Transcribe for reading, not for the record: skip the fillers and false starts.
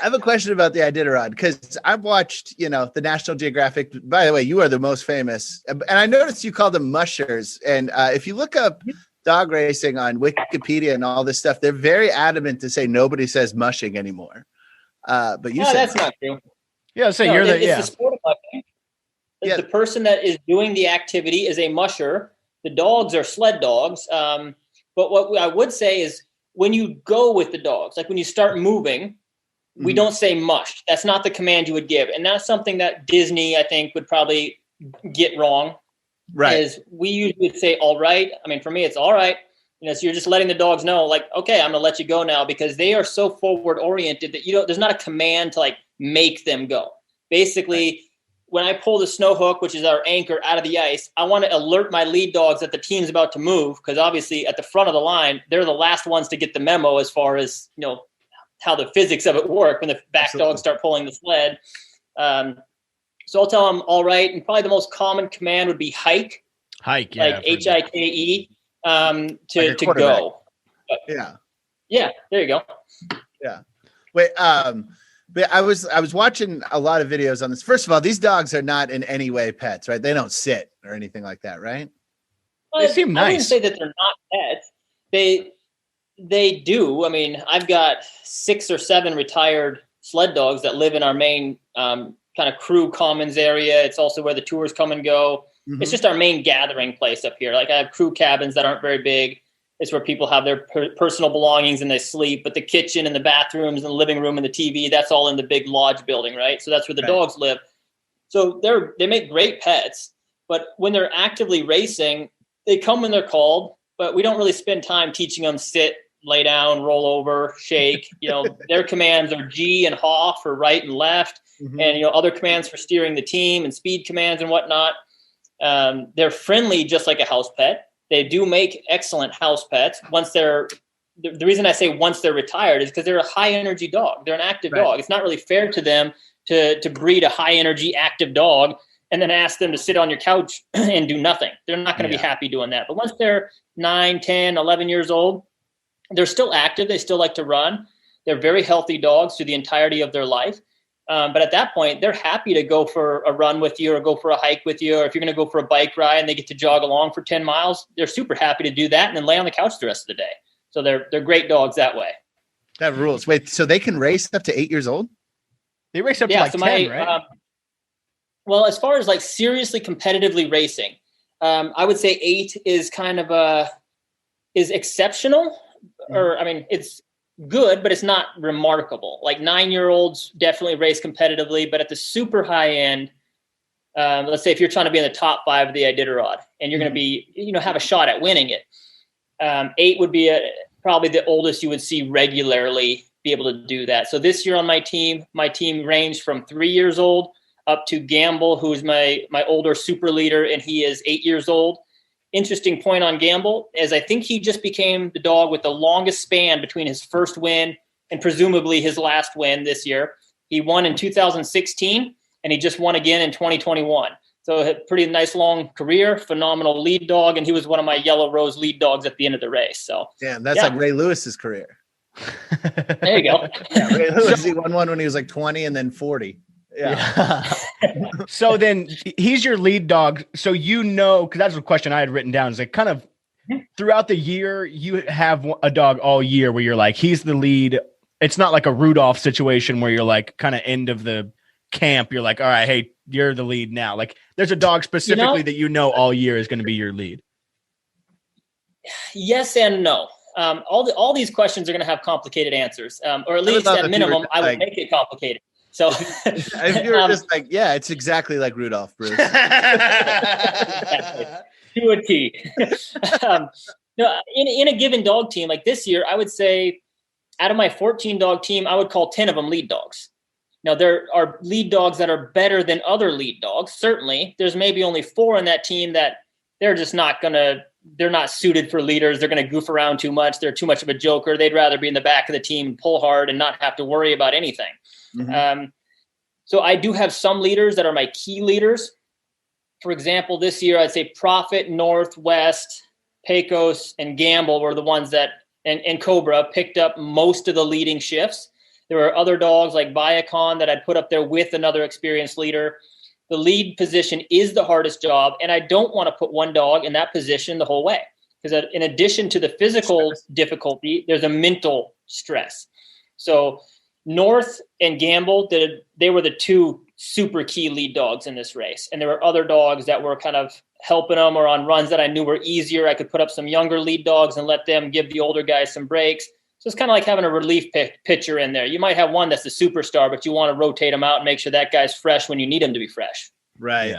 I have a question about the Iditarod because I've watched, the National Geographic. By the way, you are the most famous, and I noticed you call them mushers. And if you look up dog racing on Wikipedia and all this stuff, they're very adamant to say nobody says mushing anymore. But you say that's not true. Yeah, so it's the sport of mushing. The person that is doing the activity is a musher. The dogs are sled dogs. But what I would say is when you go with the dogs, like when you start moving, we don't say mush. That's not the command you would give. And that's something that Disney, I think, would probably get wrong. Right. Is we usually would say, all right. I mean, for me, it's all right. So you're just letting the dogs know, like, okay, I'm going to let you go now, because they are so forward oriented that there's not a command to like make them go. Basically, when I pull the snow hook, which is our anchor, out of the ice, I want to alert my lead dogs that the team's about to move, because obviously at the front of the line, they're the last ones to get the memo as far as, how the physics of it work when the back dogs start pulling the sled. So I'll tell them, all right. And probably the most common command would be hike. Hike, yeah. Like HIKE, to go. Yeah. Yeah, there you go. Yeah. Wait, but I was watching a lot of videos on this. First of all, these dogs are not in any way pets, right? They don't sit or anything like that, right? They seem nice. I wouldn't say that they're not pets. They do. I mean, I've got 6 or 7 retired sled dogs that live in our main kind of crew commons area. It's also where the tours come and go. Mm-hmm. It's just our main gathering place up here. Like I have crew cabins that aren't very big. It's where people have their personal belongings and they sleep. But the kitchen and the bathrooms and the living room and the TV, that's all in the big lodge building, right? So that's where the dogs live. So they make great pets. But when they're actively racing, they come when they're called. But we don't really spend time teaching them sit, lay down, roll over, shake. Their commands are G and haw for right and left, and other commands for steering the team and speed commands and whatnot. They're friendly, just like a house pet. They do make excellent house pets. The reason I say once they're retired is because they're a high energy dog. They're an active dog. It's not really fair to them to breed a high energy active dog and then ask them to sit on your couch and do nothing. They're not going to be happy doing that. But once they're 9, 10, 11 years old, they're still active. They still like to run. They're very healthy dogs through the entirety of their life. But at that point, they're happy to go for a run with you or go for a hike with you. Or if you're going to go for a bike ride and they get to jog along for 10 miles, they're super happy to do that and then lay on the couch the rest of the day. So they're great dogs that way. That rules. Wait, so they can race up to 8 years old? They race up to 10, right? Well, as far as like seriously competitively racing, I would say 8 is kind of is exceptional. Or, I mean, it's good, but it's not remarkable. Like 9-year-olds definitely race competitively, but at the super high end, let's say if you're trying to be in the top 5 of the Iditarod and you're going to be, have a shot at winning it, 8 would be probably the oldest you would see regularly be able to do that. So this year on my team ranged from 3 years old up to Gamble, who's my older super leader, and he is 8 years old. Interesting point on Gamble is I think he just became the dog with the longest span between his first win and presumably his last win this year. He won in 2016 and he just won again in 2021. So a pretty nice long career, phenomenal lead dog. And he was one of my Yellow Rose lead dogs at the end of the race. So damn, that's like Ray Lewis's career. There you go. Ray Lewis, he won one when he was like 20 and then 40. Yeah. So then he's your lead dog. So because that's a question I had written down. Is like kind of throughout the year, you have a dog all year where you're like, he's the lead. It's not like a Rudolph situation where you're like kind of end of the camp. You're like, all right, hey, you're the lead now. Like there's a dog specifically that all year is going to be your lead. Yes and no. All these questions are going to have complicated answers, or at least at minimum, I would make it complicated. So if you were just like, yeah, it's exactly like Rudolph, Bruce. To a T. In a given dog team, like this year, I would say out of my 14 dog team, I would call 10 of them lead dogs. Now, there are lead dogs that are better than other lead dogs. Certainly, there's maybe only 4 in that team that they're just they're not suited for leaders. They're going to goof around too much. They're too much of a joker. They'd rather be in the back of the team and pull hard and not have to worry about anything. Mm-hmm. So I do have some leaders that are my key leaders. For example, this year, I'd say Prophet, Northwest, Pecos, and Gamble were the ones that, and Cobra picked up most of the leading shifts. There were other dogs like Viacon that I'd put up there with another experienced leader. The lead position is the hardest job, and I don't want to put one dog in that position the whole way, because in addition to the physical difficulty, there's a mental stress. So North and Gamble, they were the two super key lead dogs in this race. And there were other dogs that were kind of helping them or on runs that I knew were easier. I could put up some younger lead dogs and let them give the older guys some breaks. So it's kind of like having a relief pitcher in there. You might have one that's the superstar, but you want to rotate them out and make sure that guy's fresh when you need him to be fresh. Right. Yeah.